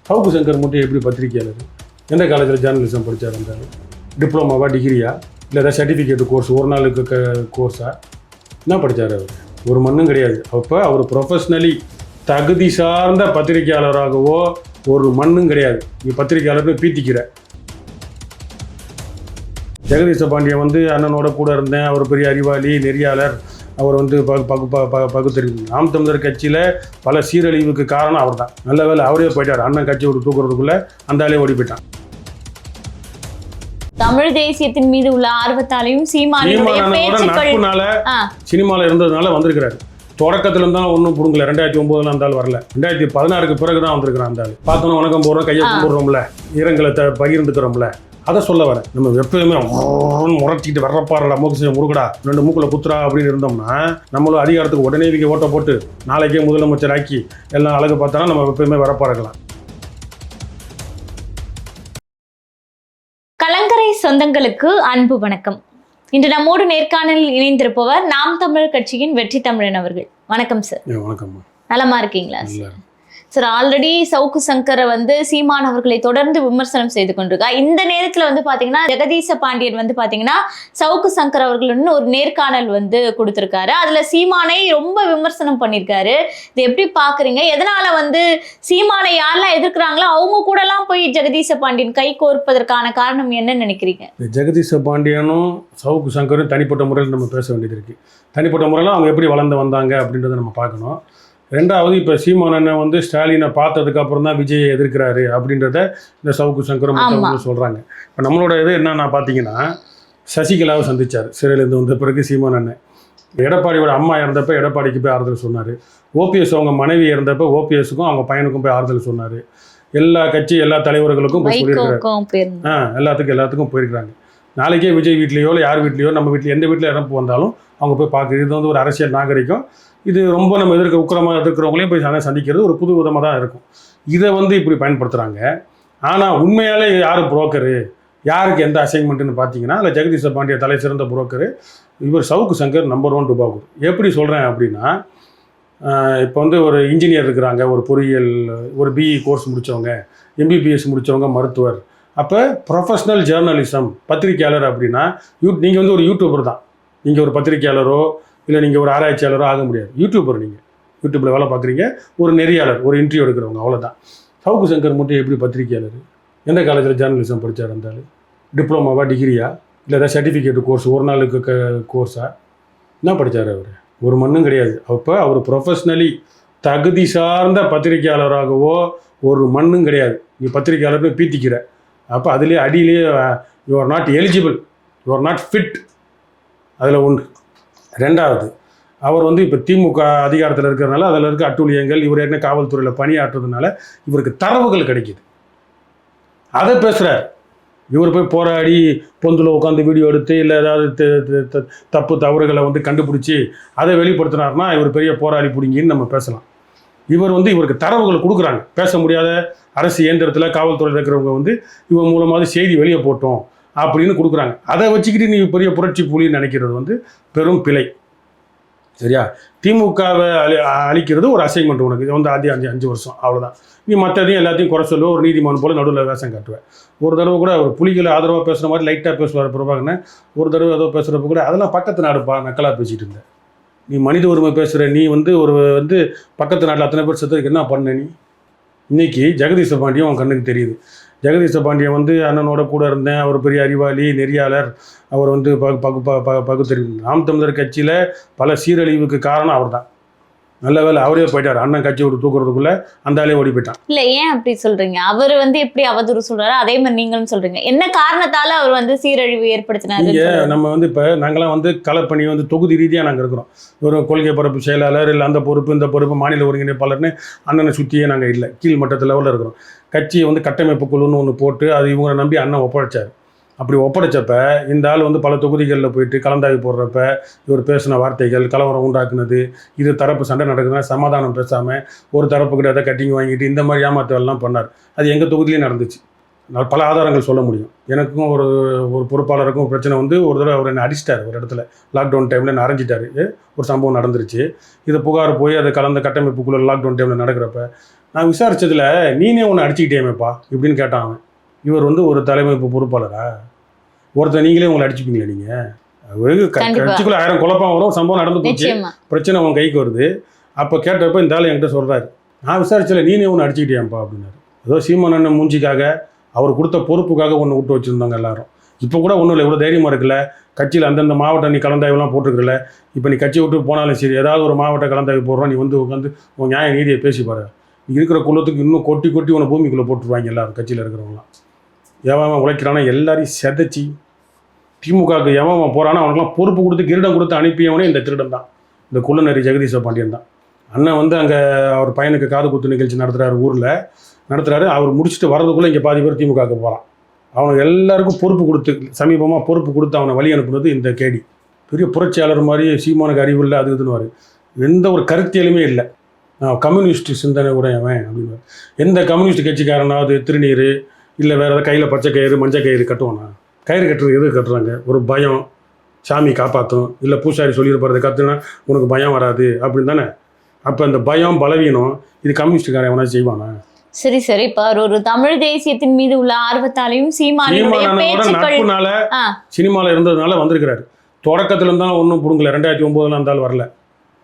சவுக்கு சங்கர் மட்டும் எப்படி பத்திரிக்கையாளர்? எந்த காலேஜில் ஜேர்னலிசம் படித்தார்? இருந்தார் டிப்ளமாவா, டிகிரியா, இல்லை ஏதாவது சர்டிஃபிகேட் கோர்ஸ், ஒரு நாளுக்கு கோர்ஸா? என்ன படித்தார் அவர்? ஒரு மண்ணும் கிடையாது. அப்போ அவர் ப்ரொஃபஷ்னலி தகுதி சார்ந்த பத்திரிகையாளராகவோ ஒரு மண்ணும் கிடையாது. நீ பத்திரிகையாளர்னு பீத்திக்கிற. ஜெகதீச பாண்டியன் வந்து அண்ணனோட கூட இருந்தேன், அவர் பெரிய அறிவாளி, நெறியாளர், அவர் வந்து பகுத்தறிவு. நாம் தமிழர் கட்சியில் பல சீரழிவுக்கு காரணம் அவர் தான். நல்ல வேலை அவரே போயிட்டார். அண்ணன் கட்சி விட்டு தூக்குறதுக்குள்ளே அந்த ஆளே ஓடி போயிட்டான். தமிழ் தேசியத்தின் மீது உள்ள ஆர்வத்தாலையும் நட்புனால சினிமாவில் இருந்ததுனால வந்திருக்கிறாரு. தொடக்கத்துல இருந்தாலும் ஒன்றும் புடுங்கல. 2009 அந்த ஆள் வரல. 2016க்கு பிறகு தான் வந்திருக்கிறான் அந்த ஆள். பார்த்தோன்னா வணக்கம் போடுறோம், கையை கும்பிடுறோம்ல, இரங்கலை பகிர்ந்துக்கிறோம்ல, அதை சொல்ல வரேன். நம்ம எப்பயுமே முறைச்சிக்கிட்டு வர்றப்பாருடா, மூக்கு முருகடா, 2 மூக்கில் குத்துறா அப்படின்னு இருந்தோம்னா நம்மளும் அதிகாரத்துக்கு உடனே இவங்க ஓட்ட போட்டு நாளைக்கே முதலமைச்சர் ஆக்கி எல்லாம் அழகு பார்த்தோன்னா நம்ம எப்பயுமே வரப்பாருக்கலாம். கலங்கரை சொந்தங்களுக்கு அன்பு வணக்கம். இன்று நம்மோடு நேர்காணலில் இணைந்திருப்பவர் நாம் தமிழர் கட்சியின் வெற்றி தமிழன் அவர்கள். வணக்கம் சார். வணக்கம். நலமா இருக்கீங்களா சார்? ஆல்ரெடி சவுக்கு சங்கரை வந்து சீமான் அவர்களை தொடர்ந்து விமர்சனம் செய்து கொண்டிருக்கா. இந்த நேரத்துல வந்து பாத்தீங்கன்னா ஜெகதீச பாண்டியன் வந்து பாத்தீங்கன்னா சவுக்கு சங்கர் அவர்கள் ஒரு நேர்காணல் வந்து கொடுத்திருக்காரு. அதுல சீமானை ரொம்ப விமர்சனம் பண்ணியிருக்காரு. இது எப்படி பாக்குறீங்க? எதனால வந்து சீமானை யாரெல்லாம் எதிர்க்கிறாங்களோ அவங்க கூட எல்லாம் போய் ஜெகதீச பாண்டியன் கை கோர்ப்பதற்கான காரணம் என்னன்னு நினைக்கிறீங்க? ஜெகதீச பாண்டியனும் சவுக்கு சங்கரும் தனிப்பட்ட முறையில் நம்ம பேச வேண்டியது இருக்கு. தனிப்பட்ட முறையில் அவங்க எப்படி வளர்ந்து வந்தாங்க அப்படின்றத நம்ம பார்க்கணும். ரெண்டாவது, இப்போ சீமானனை வந்து ஸ்டாலினை பார்த்ததுக்கு அப்புறம் தான் விஜயை எதிர்க்கிறாரு அப்படின்றத இந்த சவுக்கு சங்கரும் மற்றவங்களும் சொல்கிறாங்க. இப்போ நம்மளோட இது என்னன்னா பார்த்தீங்கன்னா, சசிகலாவை சந்தித்தார் சிறையிலேருந்து வந்த பிறகு சீமானனை. எடப்பாடியோட அம்மா இறந்தப்போ எடப்பாடிக்கு போய் ஆறுதல் சொன்னார். ஓபிஎஸ் அவங்க மனைவி இறந்தப்போ ஓபிஎஸ்க்கும் அவங்க பையனுக்கும் போய் ஆறுதல் சொன்னார். எல்லா கட்சி எல்லா தலைவர்களுக்கும் போய் சொல்லியிருக்காரு. எல்லாத்துக்கும் போயிருக்கிறாங்க. நாளைக்கே விஜய் வீட்லேயோ இல்லை யார் வீட்லேயோ, நம்ம வீட்டில் எந்த வீட்டில் இறப்பு வந்தாலும் அவங்க போய் பார்க்குறது. இது வந்து ஒரு அரசியல் நாகரிகம். இது ரொம்ப நம்ம உக்கிரமாக எதிர்க்கிறவங்களையும் போய் சந்திக்கிறது ஒரு புது விதமாக தான் இருக்கும். இதை வந்து இப்படி பயன்படுத்துகிறாங்க. ஆனால் உண்மையாலே யார் புரோக்கரு, யாருக்கு எந்த அசைன்மெண்ட்டுன்னு பார்த்தீங்கன்னா, இல்லை ஜெகதீச பாண்டிய தலை சிறந்த புரோக்கரு இவர் சவுக்கு சங்கர் நம்பர் 1 டுபாகூர். எப்படி சொல்கிறேன் அப்படின்னா, இப்போ வந்து ஒரு இன்ஜினியர் இருக்கிறாங்க, ஒரு பொறியியல், ஒரு பிஇ கோர்ஸ் முடித்தவங்க, எம்பிபிஎஸ் முடித்தவங்க, மருத்துவர். அப்போ ப்ரொஃபஷ்னல் ஜேர்னலிசம் பத்திரிகையாளர் அப்படின்னா நீங்கள் வந்து ஒரு யூடியூபர் தான். நீங்கள் ஒரு பத்திரிகையாளரோ இல்லை நீங்கள் ஒரு ஆராய்ச்சியாளரோ ஆக முடியாது. யூடியூபர். நீங்கள் யூடியூப்பில் வேலை பார்க்குறீங்க, ஒரு நெறியாளர், ஒரு இன்டர்வியூ எடுக்கிறவங்க, அவ்வளோதான். சவுக்கு சங்கர் மட்டும் எப்படி பத்திரிகையாளர்? எந்த காலேஜில் ஜேர்னலிசம் படித்தார்? இருந்தாலும் டிப்ளமாவா, டிகிரியா, இல்லை ஏதாவது சர்டிஃபிகேட் கோர்ஸ், ஒரு நாளுக்கு கோர்ஸா? என்ன படித்தார் அவர்? ஒரு மண்ணும் கிடையாது. அப்போ அவர் ப்ரொஃபஷ்னலி தகுதி சார்ந்த பத்திரிகையாளராகவோ ஒரு மண்ணும் கிடையாது. நீ பத்திரிகையாளர்னு பீத்திக்கிற. அப்போ அதுலேயே அடியிலேயே you are not eligible, you are not fit. அதில் ஒன்று. ரெண்டாவது, அவர் வந்து இப்போ திமுக அதிகாரத்தில் இருக்கிறதுனால அதில் இருக்க அட்டூழியங்கள், இவர் ஏற்கனவே காவல்துறையில் பணியாற்றுறதுனால இவருக்கு தரவுகள் கிடைக்கிது. அதை பேசுகிறார். இவர் போய் போராடி பொந்தில் உட்காந்து வீடியோ எடுத்து இல்லை ஏதாவது தப்பு தவறுகளை வந்து கண்டுபிடிச்சி அதை வெளிப்படுத்தினார்னா இவர் பெரிய போராடி பிடிங்கின்னு நம்ம பேசலாம். இவர் வந்து இவருக்கு தரவுகள் கொடுக்குறாங்க. பேச முடியாத அரசு இயந்திரத்தில் காவல்துறையில் இருக்கிறவங்க வந்து இவன் மூலமாக செய்தி வெளியே போட்டோம் அப்படின்னு கொடுக்குறாங்க. அதை வச்சுக்கிட்டு நீ பெரிய புரட்சி புலின்னு நினைக்கிறது வந்து பெரும் பிழை. சரியா? திமுகவை அழிக்கிறது ஒரு அசைன்மெண்ட் உனக்கு. இது வந்து 5 வருஷம் அவ்வளோதான். நீ மற்றதையும் எல்லாத்தையும் குறை சொல்லுவோம், ஒரு நீதிமன்றம் போல் நடுவில் வேஷம் காட்டுவேன். ஒரு தடவை கூட அவர் புலிகளை ஆதரவாக பேசுகிற மாதிரி லைட்டாக பேசுவார் பிரபாகரன். ஒரு தடவை ஏதோ பேசுகிறப்ப கூட அதெல்லாம் பக்கத்து நாடுப்பா நக்கலாக பேசிகிட்டு இருந்தேன். நீ மனித உரிமை பேசுகிற நீ வந்து வந்து பக்கத்து நாட்டில் அத்தனை பேர் செத்துக்கு என்ன பண்ண நீ? இன்றைக்கி ஜெகதீச பாண்டியன் உன் கண்ணுக்கு தெரியுது. ஜெகதீச பாண்டியன் வந்து அண்ணனோட கூட இருந்தேன், அவர் பெரிய அறிவாளி, நெறியாளர், அவர் வந்து பகுத்தறிவு. நாம் தமிழர் கட்சியில் பல சீரழிவுக்கு காரணம் அவர் தான். நல்ல வேலை அவரே போயிட்டார். அண்ணன் கட்சி விட்டு தூக்குறதுக்குள்ளே அந்த ஆளே ஓடி போயிட்டான். இல்லை, ஏன் அப்படி சொல்கிறீங்க? அவர் வந்து எப்படி அவதூறு சொல்கிறாரு, அதே மாதிரி நீங்களும் சொல்கிறீங்க. என்ன காரணத்தால் அவர் வந்து சீரழிவு ஏற்படுத்தினார்? நம்ம வந்து இப்போ நாங்களாம் வந்து களப்பணி வந்து தொகுதி ரீதியாக நாங்கள் இருக்கிறோம். ஒரு கொள்கை பரப்பு செயலாளர், இல்லை அந்த பொறுப்பு இந்த பொறுப்பு, மாநில ஒருங்கிணைப்பாளர்னு அண்ணனை சுற்றியே நாங்கள் இல்லை. கீழ் மட்டத்து லெவலில் இருக்கிறோம். கட்சியை வந்து கட்டமைப்பு குழுன்னு ஒன்று போட்டு அது இவங்களை நம்பி அண்ணன் ஒப்படைச்சார். அப்படி ஒப்படைச்சப்ப இந்த ஆள் வந்து பல தொகுதிகளில் போயிட்டு கலந்தாய்வு போடுறப்ப இவர் பேசின வார்த்தைகள், கலவரம் உண்டாக்குனது, இது தரப்பு சண்டை நடக்குதுன்னா சமாதானம் பேசாமல் ஒரு தரப்பு கிட்ட கட்டிங் வாங்கிட்டு இந்த மாதிரி ஏமாத்தலாம் பண்ணார். அது எங்கள் தொகுதியிலே நடந்துச்சு. நான் பல ஆதாரங்கள் சொல்ல முடியும். எனக்கும் ஒரு பொறுப்பாளருக்கும் பிரச்சனை வந்து ஒரு தடவை அவர் என்னை அடிச்சிட்டார். ஒரு இடத்துல லாக்டவுன் டைமில் என்ன அரைஞ்சிட்டார். ஒரு சம்பவம் நடந்துருச்சு. இது புகார் போய் அதை கலந்த கட்டமைப்புக்குள்ளே லாக்டவுன் டைமில் நடக்கிறப்ப நான் விசாரிச்சதுல நீனே ஒன்று அடிச்சுக்கிட்டேமேப்பா இப்படின்னு கேட்டான் அவன். இவர் வந்து ஒரு தலைமைப்பு பொறுப்பாளரா? ஒருத்தர் நீங்களே உங்களை அடிச்சுப்பீங்களா நீங்கள்? கட்சிக்குள்ள 1000 குழப்பம் வரும், சம்பவம் நடந்து போச்சு, நிச்சயமா. பிரச்சனை அவன் கைக்கு வருது. அப்போ கேட்டப்ப இந்த ஆள் என்கிட்ட சொல்கிறாரு, நான் விசாரிச்சல நீனே ஒன்று அடிச்சுக்கிட்டேன்ப்பா அப்படின்னாரு. ஏதோ சீமான் அண்ணன் மூஞ்சிக்காக அவர் கொடுத்த பொறுப்புக்காக ஒன்று விட்டு வச்சுருந்தாங்க எல்லாரும். இப்போ கூட ஒன்றும் இல்லை, இவ்வளோ தைரியமாக இருக்குல்ல, கட்சியில் அந்தந்த மாவட்டம் நீ கலந்தாய்வுலாம் போட்டிருக்கல, இப்போ நீ கட்சி விட்டு போனாலும் சரி ஏதாவது ஒரு மாவட்ட கலந்தாய்வு போடுறோம், நீ வந்து உட்காந்து உன் நியாய நீதியை பேசி பாரு. நீ இருக்கிற குள்ளத்துக்கு இன்னும் கொட்டி கொட்டி உன்னை பூமிக்குள்ளே போட்டுருவாங்க எல்லாரும் கட்சியில் இருக்கிறவங்களாம். எவன் உழைக்கிறானா எல்லாரையும் செதைச்சி திமுகவுக்கு எவன் போகிறானோ அவனுக்குலாம் பொறுப்பு கொடுத்து கிரீடம் கொடுத்து அனுப்பியவனே இந்த திருடன் தான், இந்த குள்ளநரி ஜெகதீச பாண்டியன் தான். அண்ணன் வந்து அங்கே அவர் பையனுக்கு காது குத்து நிகழ்ச்சி நடத்துகிறாரு, ஊரில் நடத்துகிறாரு. அவர் முடிச்சுட்டு வரதுக்குள்ளே இங்கே பாதி பேர் திமுகவுக்கு போகிறான். அவனுக்கு எல்லாருக்கும் பொறுப்பு கொடுத்து சமீபமாக பொறுப்பு கொடுத்து அவனை வழி அனுப்புனது இந்த கேடி. பெரிய புரட்சியாளர் மாதிரி சீமானுக்கு அறிவு இல்லை, அது இதுன்னு எந்த ஒரு கருத்தியலுமே இல்லை. நான் கம்யூனிஸ்ட் சிந்தனை உடையவன் அப்படின்னு. எந்த கம்யூனிஸ்ட் கட்சிக்காரனாவது திருநீர் இல்லை வேறு ஏதாவது கையில் பச்சை கயிறு மஞ்சள் கயிறு கட்டுவானா? கயிறு கட்டுறது எது கட்டுறாங்க? ஒரு பயம், சாமி காப்பாற்றும், இல்லை பூசாரி சொல்லியிருப்பாரு கற்றுனா உனக்கு பயம் வராது அப்படின்னு தானே. அப்போ அந்த பயம் பலவீனம் இது கம்யூனிஸ்டுக்காரன் எவனா செய்வானா? சரி சரி, இப்ப ஒரு தமிழ் தேசியத்தின் மீது உள்ள ஆர்வத்தாலையும் நட்புனால சினிமாவில் இருந்ததுனால வந்திருக்கிறாரு. தொடக்கத்துல இருந்தாலும் ஒன்றும் பிடுங்கல. 2009 இருந்தாலும் வரல,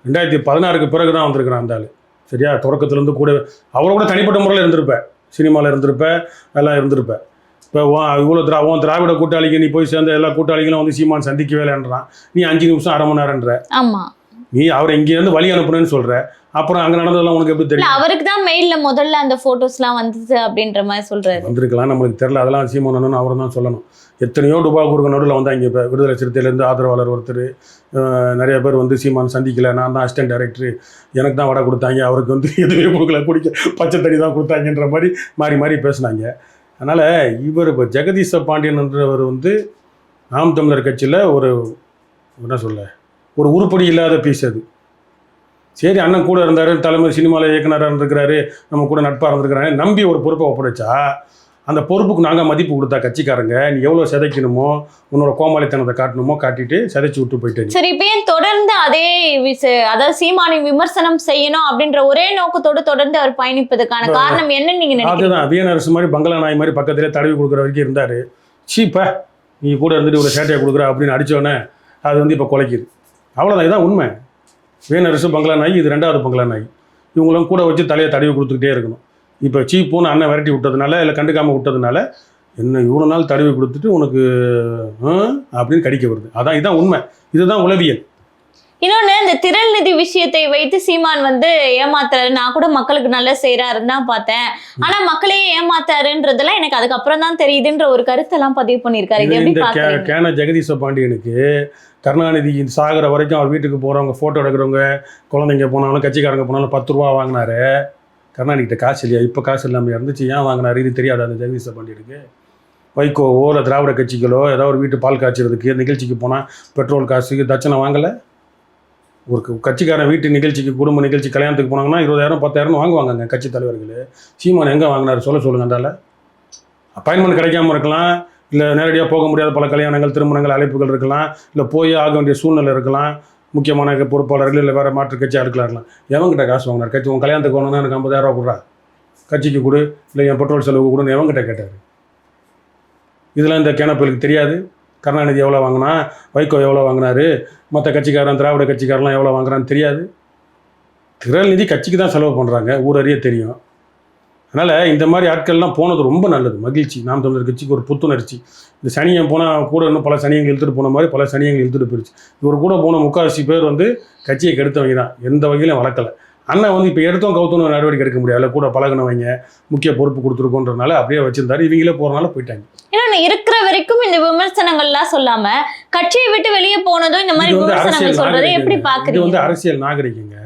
2016க்கு பிறகு தான் வந்திருக்கிறான் அந்த ஆள். சரியா? தொடக்கத்துலேருந்து கூட அவரை கூட தனிப்பட்ட முறையில் இருந்திருப்பேன், சினிமாவில் இருந்திருப்பேன், எல்லாம் இருந்திருப்பேன். இப்போ இவ்வளோ திராவிட கூட்டாளிக்கு நீ போய் சேர்ந்த எல்லா கூட்டாளிகளும் வந்து சீமான் சந்திக்கவே இல்லைன்றான். நீ 5 நிமிஷம் அரை மணி நேரம்ன்ற. ஆமாம், நீ அவரை இங்கேருந்து வழி அனுப்புனேன்னு சொல்ற, அப்புறம் அங்கே நடந்ததெல்லாம் உனக்கு எப்படி தெரியும்? அவருக்கு தான் மெயிலில் முதல்ல அந்த ஃபோட்டோஸ்லாம் வந்தது அப்படின்ற மாதிரி சொல்கிறாரு. வந்திருக்கலாம், நம்மளுக்கு தெரியல. அதெல்லாம் சீமானன்னு அவர் தான் சொல்லணும். எத்தனையோ டுபாக்கூருக்கு நடுவில் வந்தாங்க. இப்போ விடுதலை சிறுத்தையிலேருந்து ஆதரவாளர் ஒருத்தர், நிறைய பேர் வந்து சீமான் சந்திக்கல, நான் தான் அசிஸ்டன்ட் டைரக்டர், எனக்கு தான் வடை கொடுத்தாங்க, அவருக்கு வந்து எதுவுமே கொடுக்கல, குடிக்க பச்சை தண்ணி தான் கொடுத்தாங்கன்ற மாதிரி மாறி மாறி பேசுனாங்க. அதனால் இவர் இப்போ ஜெகதீச பாண்டியன்ன்றவர் வந்து நாம் தமிழர் கட்சியில் ஒரு என்ன சொல்ல ஒரு உருப்படி இல்லாத பீஸ் அது. சரி, அண்ணன் கூட இருந்தார், தலைமை சினிமாவில் இயக்குனராக இருந்திருக்கிறாரு, நம்ம கூட நட்பாக இருந்திருக்கிறாரு, நம்பி ஒரு பொறுப்பை ஒப்படைச்சா அந்த பொறுப்புக்கு நாங்கள் மதிப்பு கொடுத்தா கட்சிக்காரங்க நீ எவ்வளோ சிதைக்கணுமோ உன்னோட கோமாளித்தனத்தை காட்டணுமோ காட்டிட்டு சிதைச்சி விட்டு போயிட்டேன். சரி, இப்போ ஏன் தொடர்ந்து அதே அதாவது சீமானின் விமர்சனம் செய்யணும் அப்படின்ற ஒரே நோக்கத்தோடு தொடர்ந்து அவர் பயணிப்பதற்கான காரணம் என்னன்னு நீங்க நினைக்கிறீங்க? அதுதான் வீணரசு மாதிரி பங்களா நாய் மாதிரி பக்கத்திலே தடவி கொடுக்குற வரைக்கும் இருந்தார். சீப்பா நீ கூட இருந்துட்டு ஒரு சேட்டையை கொடுக்குற அப்படின்னு அடித்தோடனே அது வந்து இப்போ குலைக்குது. அவ்வளோதான், இதுதான் உண்மை. வீணரசு பங்களா நாய், இது 2வது பங்களா நாய். இவங்களும் கூட வச்சு தலையை தடவி கொடுத்துக்கிட்டே இருக்கணும். இப்போ சீப்புன்னு அண்ணன் விரட்டி விட்டதுனால இல்லை கண்டுக்காமல் விட்டதுனால என்ன இவ்வளோ நாள் தடவி கொடுத்துட்டு உனக்கு அப்படின்னு கடிக்க வருது. அதான் இதுதான் உண்மை, இதுதான் உளவியல். இன்னொன்று, இந்த திரள் நிதி விஷயத்தை வைத்து சீமான் வந்து ஏமாத்துறாரு. நான் கூட மக்களுக்கு நல்லா செய்யறாருன்னு தான் பார்த்தேன், ஆனா மக்களையே ஏமாத்தாருன்றதெல்லாம் எனக்கு அதுக்கப்புறம் தான் தெரியுதுன்ற ஒரு கருத்தெல்லாம் பதிவு பண்ணியிருக்காரு. இது எப்படி பாக்குறீங்க? கேன ஜெகதீச பாண்டியனுக்கு கருணாநிதி சாகிற வரைக்கும் அவர் வீட்டுக்கு போகிறவங்க, ஃபோட்டோ எடுக்கிறவங்க, குழந்தைங்க போனாலும் கட்சிக்காரங்க போனாலும் 10 ரூபா வாங்கினாரு. கருணாநிதிக்கிட்ட காசு இல்லையா? இப்போ காசு இல்லாமல் இருந்துச்சு, ஏன் வாங்கினாரு இது தெரியாது அந்த ஜெகதீச பாண்டியனுக்கு. வைகோவோ இல்லை திராவிட கட்சிகளோ ஏதாவது ஒரு வீட்டு பால் காய்ச்சறதுக்கு நிகழ்ச்சிக்கு போனால் பெட்ரோல் காசுக்கு தட்சணை வாங்கலை. ஒரு கட்சிக்காரன் வீட்டு நிகழ்ச்சிக்கு, குடும்ப நிகழ்ச்சி, கல்யாணத்துக்கு போனாங்கன்னா 20,000 10,000 வாங்குவாங்க கட்சி தலைவர்கள். சீமான் எங்கே வாங்கினார் சொல்லுங்கள். அந்தால அப்பாயின்மெண்ட் கிடைக்காம இருக்கலாம், இல்லை நேரடியாக போக முடியாத பல கல்யாணங்கள், திருமணங்கள், அழைப்புகள் இருக்கலாம், இல்லை போய் ஆக வேண்டிய சூழ்நிலை இருக்கலாம், முக்கியமான பொறுப்பாளர்கள் இல்லை வேறு மாற்று கட்சியாக இருக்கலாம். எவங்கிட்ட காசு வாங்கினார்? கட்சி உன் கல்யாணத்துக்கு போகணுன்னா எனக்கு 50,000 ரூபா கொடுறா, கட்சிக்கு கொடு, இல்லை என் பெட்ரோல் செலவு கொடுன்னு எவங்கிட்ட கேட்டார்? இதெல்லாம் இந்த கேனப்பலுக்கு தெரியாது. கருணாநிதி எவ்வளோ வாங்கினா, வைகோ எவ்வளோ வாங்கினாரு, மற்ற கட்சிக்காரன் திராவிட கட்சிக்காரெலாம் எவ்வளோ வாங்குறான்னு தெரியாது. திரள் நிதி கட்சிக்கு தான் செலவு பண்ணுறாங்க, ஊரறிய தெரியும். அதனால் இந்த மாதிரி ஆட்கள்லாம் போனது ரொம்ப நல்லது, மகிழ்ச்சி. நாம் தமிழர் கட்சிக்கு ஒரு புத்துணர்ச்சி. இந்த சனியம் போனால் கூட இன்னும் பல சனியங்கள் இழுத்துட்டு போன மாதிரி பல சனியங்கள் இழுத்துட்டு போயிடுச்சு. இவர் கூட போன 3/4 பேர் வந்து கட்சியை கெடுத்தவங்க தான், எந்த வகையிலும் வளர்க்கலை. அண்ணன் வந்து இப்போ எடுத்தோம் கவுத்தோன்னு நடவடிக்கை எடுக்க முடியாது, கூட பழகினவங்க, முக்கிய பொறுப்பு கொடுத்துருக்கோன்றனால அப்படியே வச்சிருந்தாரு. இவங்களே போகிறனால போயிட்டாங்க. ஏன்னா இருக்கிற வரைக்கும் இந்த விமர்சனங்கள்லாம் சொல்லாம கட்சியை விட்டு வெளியே போனதும் இந்த மாதிரி விமர்சனங்கள் சொல்றதை எப்படி பார்க்குறீங்க? இது வந்து அரசியல் நாகரிகங்க.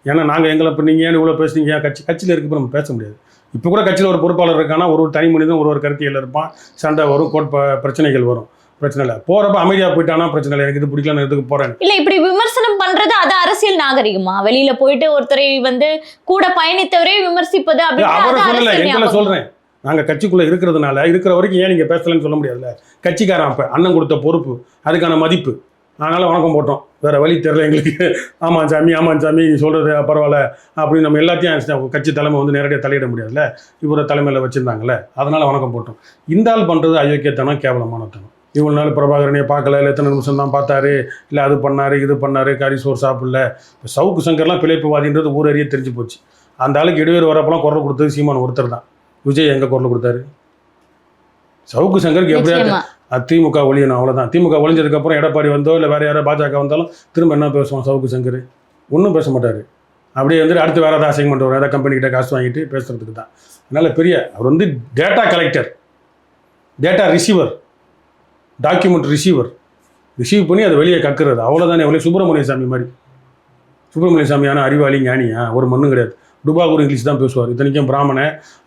ஏன்னா நாங்கள் எங்களை இப்போ நீங்கள் ஏன் இவ்வளோ பேசுனீங்க, கட்சியில் இருக்கப்போ நம்ம பேச முடியாது. இப்போ கூட கட்சியில் ஒரு பொறுப்பாளர் இருக்கானா, ஒரு தனி மனிதன் ஒரு கருத்தியல் இருப்பான், சண்டை வரும், பிரச்சனைகள் வரும், பிரச்சனை இல்லை. போகிறப்ப அமைதியாக போயிட்டானா பிரச்சனை இல்லை, எனக்கு இது பிடிக்கல, நான் இதுக்கு போகிறேன். இல்லை, இப்படி விமர்சனம் பண்ணுறது அது அரசியல் நாகரிகமா? வெளியில் போயிட்டு ஒருத்தரை வந்து கூட பயணித்தவரே விமர்சிப்பது அப்படின்னு எங்களை சொல்கிறேன். நாங்கள் கட்சிக்குள்ளே இருக்கிறதுனால இருக்கிற வரைக்கும் ஏன் நீங்கள் பேசலன்னு சொல்ல முடியாதுல்ல. கட்சிக்காரன் அப்போ அண்ணன் கொடுத்த பொறுப்பு, அதுக்கான மதிப்பு அதனால் வணக்கம் போட்டோம், வேறு வழி தெரில எங்களுக்கு. ஆமாம் சாமி நீ சொல்கிறது பரவாயில்ல அப்படின்னு நம்ம எல்லாத்தையும் கட்சி தலைமை வந்து நேரடியாக தலையிட முடியாதுல்ல, இவரை தலைமையில் வச்சுருந்தாங்கல்ல, அதனால் வணக்கம் போட்டோம். இந்த ஆள் பண்ணுறது அயோக்கியத்தனம், கேவலமானத்தனம். இவ்வளோ நாள் பிரபாகரனையை பார்க்கல, இல்லை எத்தனை நிமிஷம் தான் பார்த்தாரு, இல்லை அது பண்ணார் இது பண்ணார், கறி சோறு சாப்பிடல. இப்போ சவுக்கு சங்கர்லாம் பிழைப்புவாதின்றது ஊரறிய தெரிஞ்சு போச்சு. அந்த ஆளுக்கு இடையூறு வரப்பெல்லாம் குரல் கொடுத்தது சீமான் ஒருத்தர் தான். விஜய் எங்கே குரல் கொடுத்தாரு? சவுக்கு சங்கருக்கு எப்படியா திமுக ஒழியணும், அவ்வளோதான். திமுக ஒழிஞ்சதுக்கப்புறம் எடப்பாடி வந்தோ இல்லை வேறு யாரோ பாஜக வந்தாலும் திரும்ப என்ன பேசுவான் சவுக்கு சங்கர்? ஒன்றும் பேச மாட்டார். அப்படியே வந்துட்டு அடுத்து வேறு ஏதாவது அசைன்மெண்ட் வரும், ஏதாவது கம்பெனிக்கிட்ட காசு வாங்கிட்டு பேசுகிறதுக்கு தான். அதனால் அவர் வந்து data collector, data receiver, document receive பண்ணி அதை வெளியே கக்குறது, அவ்வளோதானே. எவ்வளோ சுப்பிரமணிய சாமி மாதிரி. சுப்பிரமணிய சாமியான அறிவாளி ஞானியா? ஒரு மண்ணும் கிடையாது. டுபாகூர் இங்கிலீஷ் தான் பேசுவார். இத்தனைக்கும் பிராமண,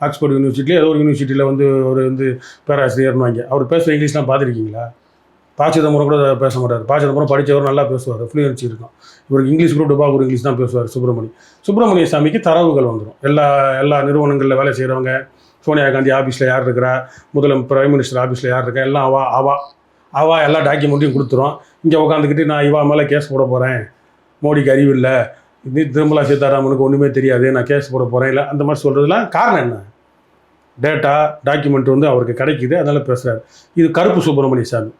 ஆக்ஸ்போர்ட் யூனிவர்சிட்டியில் ஏதோ ஒரு யூனிவர்சிட்டியில் வந்து ஒரு பேராசிரியர்னு வாங்கி அவர் பேசுகிற இங்கிலீஷ்லாம் பார்த்துருக்கீங்களா? பாச்சிதம்பரம் கூட பேச மாட்டார். பாச்சிதம்பரம் படித்தவர் நல்லா பேசுவார், ஃப்ளூயன்சி இருக்கும். இவருக்கு இங்கிலீஷ் கூட டுபாகூர் இங்கிலீஷ் தான் பேசுவார் சுப்பிரமணிய சாமிக்கு தரவுகள் வந்துடும். எல்லா நிறுவனங்களில் வேலை செய்கிறவங்க, சோனியா காந்தி ஆஃபீஸில் யார் இருக்கிறா, பிரைம் மினிஸ்டர் ஆஃபீஸில் யார் இருக்கா, எல்லாம் அவா எல்லா டாக்குமெண்ட்டையும் கொடுத்துரும். இங்கே உட்காந்துக்கிட்டு நான் இவா மேலே கேஸ் போட போகிறேன், மோடிக்கு அறிவு இல்லை, நிர்மலா சீதாராமனுக்கு ஒன்றுமே தெரியாது, நான் கேஸ் போட போகிறேன், இல்லை அந்த மாதிரி சொல்கிறதுலாம் காரணம் என்ன? டேட்டா டாக்குமெண்ட் வந்து அவருக்கு கிடைக்குது, அதனால் பேசுகிறாரு. இது கருப்பு சுப்பிரமணிய சாமி.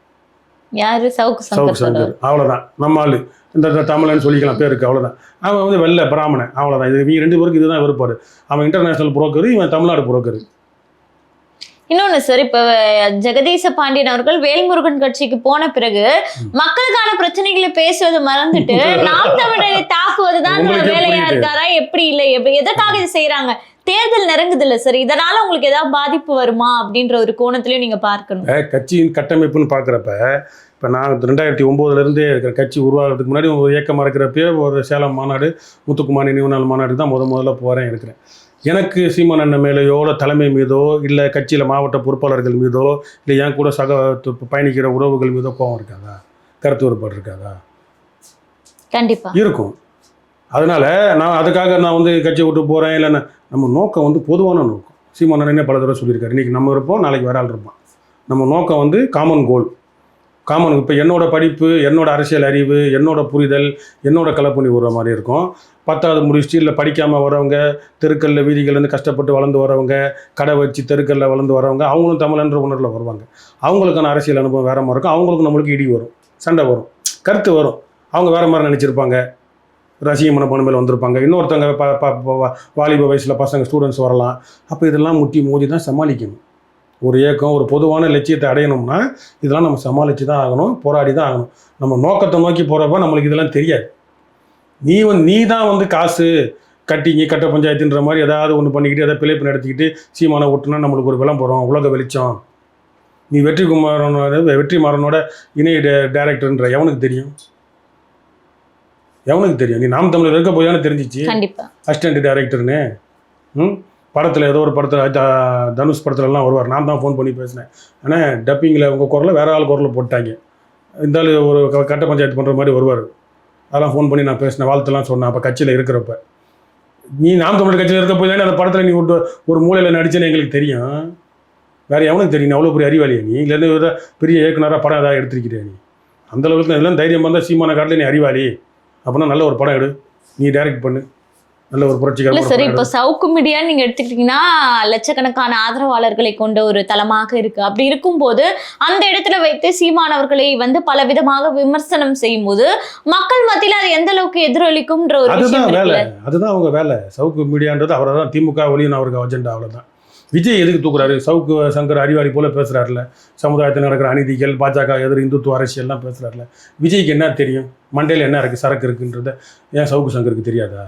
யாரு? சவுக்கு சங்கர். அவ்வளோதான். நம்ம ஆள் இந்த தமிழன்னு சொல்லிக்கலாம் பேருக்கு, அவ்வளோதான். அவன் வந்து வெள்ளை பிராமணன், அவ்வளோதான். இது இவங்க 2 பேருக்கு இதுதான் விருப்பாரு. அவன் இன்டர்நேஷனல் புரோக்கர், இவன் தமிழ்நாடு புரோக்கர். இன்னொன்னு சார், இப்ப ஜெகதீச பாண்டியன் அவர்கள் வேல்முருகன் கட்சிக்கு போன பிறகு மக்களுக்கான பிரச்சனைகளை பேசுவது மறந்துட்டு நாம் தமிழரை தாக்குவதுதான் வேலையா இருக்காரா? எப்படி இல்லை, எதற்காக இது செய்யறாங்க? தேர்தல் நெருங்குது இல்ல சார், இதனால உங்களுக்கு ஏதாவது பாதிப்பு வருமா அப்படின்ற ஒரு கோணத்திலையும் நீங்க பார்க்கணும். கட்சியின் கட்டமைப்புன்னு பாக்குறப்ப, இப்போ நான் 2009 இருக்கிற கட்சி உருவாகிறதுக்கு முன்னாடி ஒரு இயக்கமாக இருக்கிறப்ப ஒரு சேலம் மாநாடு, முத்துக்குமாரி நிறுவன மாநாடு தான் முதல்ல போகிறேன் இருக்கிறேன். எனக்கு சீமான் அண்ணன் மேலேயோ இல்லை தலைமை மீதோ இல்லை கட்சியில் மாவட்ட பொறுப்பாளர்கள் மீதோ இல்லை என் கூட பயணிக்கிற உறவுகள் மீதோ கோவம் இருக்காதா? கருத்து வேறுபாடு இருக்காதா? கண்டிப்பாக இருக்கும். அதனால் அதுக்காக நான் வந்து கட்சியை விட்டு போகிறேன் இல்லைன்னா, நம்ம நோக்கம் வந்து பொதுவான நோக்கம். சீமான் அண்ணனே பல தடவை சொல்லியிருக்காரு, இன்றைக்கி நம்ம இருப்போம், நாளைக்கு வேற ஆள் இருப்பான். நம்ம நோக்கம் வந்து காமன் கோல். இப்போ என்னோட படிப்பு, என்னோட அரசியல் அறிவு, என்னோட புரிதல், என்னோட கலப்பணி விடுற மாதிரி இருக்கும். 10வது முடிச்சுட்டு இல்லை படிக்காமல் வரவங்க, தெருக்கல்ல வீதிகள்லேருந்து கஷ்டப்பட்டு வளர்ந்து வரவங்க, கடை வச்சு தெருக்கல்ல வளர்ந்து வரவங்க, அவங்களும் தமிழன்ற உணர்வில் வருவாங்க. அவங்களுக்கான அரசியல் அனுபவம் வேறு மாதிரி இருக்கும். அவங்களுக்கும் நம்மளுக்கு இடி வரும், சண்டை வரும், கருத்து வரும். அவங்க வேறு மாதிரி நினச்சிருப்பாங்க, ரசிக மனப்பான்மையில் வந்திருப்பாங்க. இன்னொருத்தவங்க வாலிப வயசில் பசங்க ஸ்டூடெண்ட்ஸ் வரலாம். அப்போ இதெல்லாம் முட்டி மோதி தான் சமாளிக்கணும். ஒரு இயக்கம் ஒரு பொதுவான லட்சியத்தை அடையணும்னா இதெல்லாம் நம்ம சமாளித்து தான் ஆகணும், போராடி தான் ஆகணும். நம்ம நோக்கத்தை நோக்கி போகிறப்ப நம்மளுக்கு இதெல்லாம் தெரியாது. நீ தான் வந்து காசு கட்டிங்க கட்ட பஞ்சாயத்துன்ற மாதிரி ஏதாவது ஒன்று பண்ணிக்கிட்டு எதாவது பிழைப்பு நடத்திக்கிட்டு சீமானை ஓட்டுனா நம்மளுக்கு ஒரு விளம்பரம், உலக வெளிச்சம். நீ வெற்றிமாறனோட இணை டைரக்டர்ன்ற எவனுக்கு தெரியும்? நீ நாம் தமிழர் இருக்க போயானு தெரிஞ்சிச்சு. அசிஸ்டன்ட் டைரக்டர்னு படத்தில் ஏதோ ஒரு படத்தில் தனுஷ் படத்துலலாம் வருவார். நான் தான் ஃபோன் பண்ணி பேசினேன், ஆனால் டப்பிங்கில் உங்கள் குரலை வேறு ஆள் குரலில் போட்டாங்க, இருந்தாலும் ஒரு கட்ட பஞ்சாயத்து பண்ணுற மாதிரி வருவார். அதெல்லாம் ஃபோன் பண்ணி நான் பேசினேன், வாழ்த்துலாம் சொன்னேன். அப்போ கட்சியில் இருக்கிறப்ப நீ நாம் தமிழர் கட்சியில் இருக்க போய் தானே அந்த படத்தில் நீ ஒரு மூலையில் நடிச்சேன்னு எங்களுக்கு தெரியும். வேறு எவனுக்கு தெரியும்? அவ்வளோ பெரிய அறிவாளியா நீ? இல்லைன்னு பெரிய இயக்குனராக படம் ஏதாவது எடுத்துருக்கிறியா நீ? அந்தளவுக்கு இதெல்லாம் தைரியம் வந்தால் சீமான காட்டில் நீ அறிவாளி அப்படின்னா நல்ல ஒரு படம் எடு, நீ டைரக்ட் பண்ணு, நல்ல ஒரு புரட்சிகரமான. சரி, இப்போ சவுக்கு மீடியா நீங்க எடுத்துக்கிட்டீங்கன்னா லட்சக்கணக்கான ஆதரவாளர்களை கொண்ட ஒரு தளமாக இருக்கு. அப்படி இருக்கும்போது அந்த இடத்துல வைத்து சீமானவர்களை வந்து பல விதமாக விமர்சனம் செய்யும் போது மக்கள் மத்தியில் அது எந்த அளவுக்கு எதிரொலிக்கும்ன்ற ஒரு அதுதான் வேலை. அதுதான் அவங்க வேலை. சவுக்கு மீடியான்றது அவரை தான் திமுக ஒளியின் அவருக்கு அஜெண்டா, அவ்வளோதான். விஜய் எதுக்கு தூக்குறாரு? சவுக்கு சங்கர் அறிவாளி போல பேசுகிறாருல, சமுதாயத்தில் நடக்கிற அநீதிகள், பாஜக எதிர் இந்துத்துவ அரசியல்லாம் பேசுகிறாருல. விஜய்க்கு என்ன தெரியும்? மண்டையில் என்ன இருக்குது, சரக்கு இருக்குன்றத ஏன் சவுக்கு சங்கருக்கு தெரியாதா?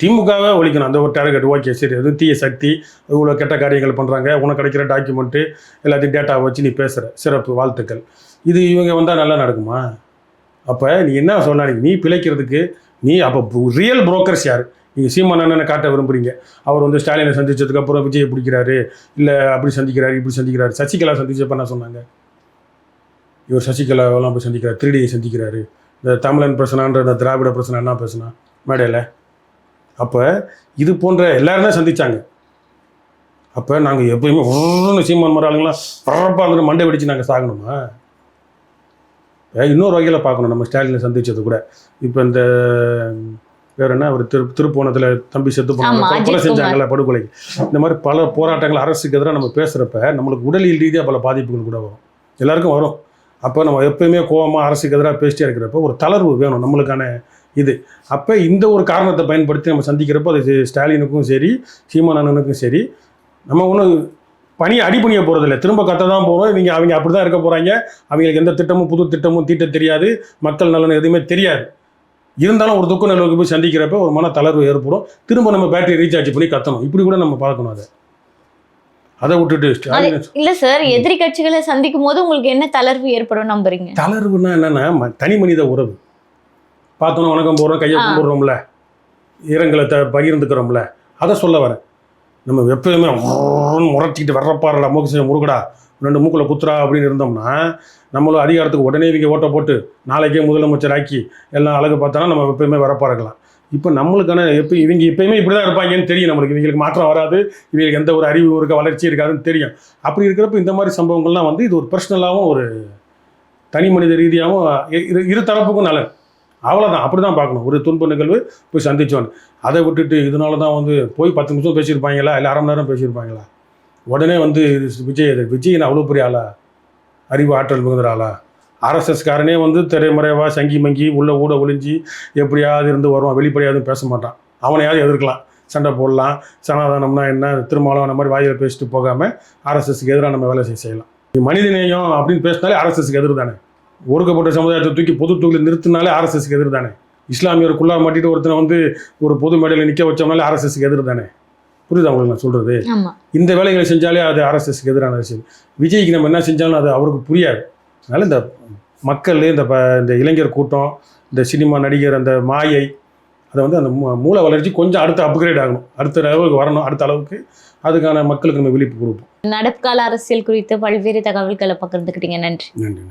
திமுகவே ஒழிக்கணும், அந்த ஒரு டார்கெட். ஓகே சரி, அது தீய சக்தி, இவ்வளோ கெட்ட காரியங்கள் பண்ணுறாங்க, உனக்கு கிடைக்கிற டாக்குமெண்ட்டு எல்லாத்தையும் டேட்டாவை வச்சு நீ பேசுகிற, சிறப்பு, வாழ்த்துக்கள். இது இவங்க வந்தால் நல்லா நடக்குமா? அப்போ நீ என்ன சொன்னா, நீ பிழைக்கிறதுக்கு நீ அப்போ ரியல் புரோக்கர்ஸ் யார்? நீங்கள் சீமான் அண்ணனை காட்ட விரும்புகிறீங்க. அவர் வந்து ஸ்டாலினை சந்திச்சதுக்கப்புறம் விஜயை பிடிக்கிறாரு, இல்லை அப்படி சந்திக்கிறாரு, இப்படி சந்திக்கிறாரு. சசிகலா சந்திச்சப்போ என்ன சொன்னாங்க? இவர் சசிகலாவெல்லாம் போய் சந்திக்கிறார், 3D சந்திக்கிறாரு, இந்த தமிழன் பிரச்சனைன்ற இந்த திராவிட பிரச்சனை என்ன பேசுனா மேடையில். அப்போ இது போன்ற எல்லாரும் தான் சந்தித்தாங்க. அப்போ நாங்கள் எப்போயுமே ஒன்று சீமான் மாதிரி ஆளுங்களாம் பரப்பாக இருந்துட்டு மண்டை வெடிச்சு நாங்கள் சாகணுமா? இன்னொரு வகையில் பார்க்கணும். நம்ம ஸ்டாலினை சந்திச்சது கூட இப்போ இந்த வேற என்ன ஒரு திருப்போணத்தில் தம்பி செத்து ஆமா, போனாங்க, கொலை அஜித் செஞ்சாங்கல்ல, படுகொலை. இந்த மாதிரி பல போராட்டங்கள் அரசுக்கு எதிராக நம்ம பேசுகிறப்ப நம்மளுக்கு உடலியல் ரீதியாக பல பாதிப்புகள் கூட வரும், எல்லாருக்கும் வரும். அப்போ நம்ம எப்பயுமே கோவமாக அரசுக்கு எதிராக பேசிட்டே இருக்கிறப்ப ஒரு தளர்வு வேணும் நம்மளுக்கான இது. அப்போ இந்த ஒரு காரணத்தை பயன்படுத்தி நம்ம சந்திக்கிறப்போ அது ஸ்டாலினுக்கும் சரி சீமான் அண்ணனுக்கும் சரி நம்ம ஒன்றும் பணியை அடிப்பணிய போகிறதில்ல, திரும்ப கத்த தான் போகிறோம். அவங்க அப்படி தான் இருக்க போகிறாங்க. அவங்களுக்கு எந்த திட்டமும் புது திட்டமும் தீட்ட தெரியாது, மக்கள் நலன் எதுவுமே தெரியாது. இருந்தாலும் ஒரு துக்க நிலவுக்கு போய் சந்திக்கிறப்ப ஒரு மன தளர்வு ஏற்படும். திரும்ப நம்ம பேட்டரி ரீசார்ஜ் பண்ணி கத்தணும். இப்படி கூட நம்ம பார்க்கணும். அதை விட்டுட்டு இல்ல சார், எதிரி கட்சிகளை சந்திக்கும் போது உங்களுக்கு என்ன தளர்வு ஏற்படும் நம்புறீங்க? தளர்வுன்னா என்னன்னா தனி மனித உறவு. பார்த்தோன்னா வணக்கம் போடுறோம், கையை கும்பிடுறோம்ல, இரங்கலை பகிர்ந்துக்கிறோம்ல, அதை சொல்ல வரேன். நம்ம எப்பயுமே முறைச்சிக்கிட்டு வர்றப்பாறல மூக்கு முருகடா 2 மூக்கில் குத்துறா அப்படின்னு இருந்தோம்னா நம்மளும் அதிகாரத்துக்கு உடனே இவங்க ஓட்டை போட்டு நாளைக்கே முதலமைச்சர் ஆக்கி எல்லாம் அழகு பார்த்தோன்னா நம்ம எப்பயுமே வரப்பா இருக்கலாம். இப்போ நம்மளுக்கான இவங்க எப்பயுமே இப்படி தான் இருப்பாங்கன்னு தெரியும். நம்மளுக்கு இவங்களுக்கு மாற்றம் வராது, இவங்களுக்கு எந்த ஒரு அறிவு இருக்க வளர்ச்சி இருக்காதுன்னு தெரியும். அப்படி இருக்கிறப்ப இந்த மாதிரி சம்பவங்கள்லாம் வந்து இது ஒரு பர்சனலாகவும் ஒரு தனி மனித ரீதியாகவும் இரு தரப்புக்கும் நலன். அவ்வளோதான், அப்படி தான் பார்க்கணும். ஒரு துன்ப நிகழ்வு போய் சந்திச்சோன்னு அதை விட்டுட்டு இதனால தான் வந்து போய் 10 நிமிஷம் பேசியிருப்பாங்களா இல்லை 1/2 மணி நேரம் பேசியிருப்பாங்களா, உடனே வந்து விஜய் அவ்வளோ பெரிய ஆளா, அறிவு ஆற்றல் மிகுந்த ஆளா, ஆர்எஸ்எஸ்காரனே வந்து திரைமறைவா சங்கி மங்கி உள்ள ஊட ஒளிஞ்சி எப்படியாவது இருந்து வருவான், வெளிப்படையாவது பேச மாட்டான். அவனையாவது எதிர்க்கலாம், சண்டை போடலாம், சனாதானம்னா என்ன, திருமாவளவன் அந்த மாதிரி வாயில் பேசிட்டு போகாமல் ஆர்எஸ்எஸ்க்கு எதிராக நம்ம வேலை செய்யலாம். மனிதநேயம் அப்படின்னு பேசினாலே ஆர்எஸ்எஸ்க்கு எதிர் தானே. ஒடுக்கப்பட்ட சமுதாயத்தை தூக்கி பொது தொகுதியில் நிறுத்தினாலே ஆர்எஸ்எஸ்க்கு எதிர் தானே. இஸ்லாமியருக்குள்ளா மாட்டிட்டு ஒருத்தனை வந்து ஒரு பொது மேடையில் நிற்க வச்சோம்னாலே ஆர்எஸ்எஸ்க்கு எதிர் தானே. புரியுது உங்களுக்கு நான் சொல்கிறது? இந்த வேலைகளை செஞ்சாலே அது ஆர்எஸ்எஸ்க்கு எதிரான விஷயம். விஜய்க்கு நம்ம என்ன செஞ்சாலும் அது அவருக்கு புரியாது. அதனால் இந்த மக்கள் இந்த இளைஞர் கூட்டம், இந்த சினிமா நடிகர் அந்த மாயை, அதை வந்து அந்த மூளை வளர்ச்சி கொஞ்சம் அடுத்த அப்கிரேட் ஆகணும், அடுத்த அளவுக்கு வரணும். அடுத்த அளவுக்கு அதுக்கான மக்களுக்கு நம்ம விழிப்பு கொடுப்போம். நடப்புகால அரசியல் குறித்து பல்வேறு தகவல்களை பகிர்ந்துக்கிட்டீங்க. நன்றி. நன்றி.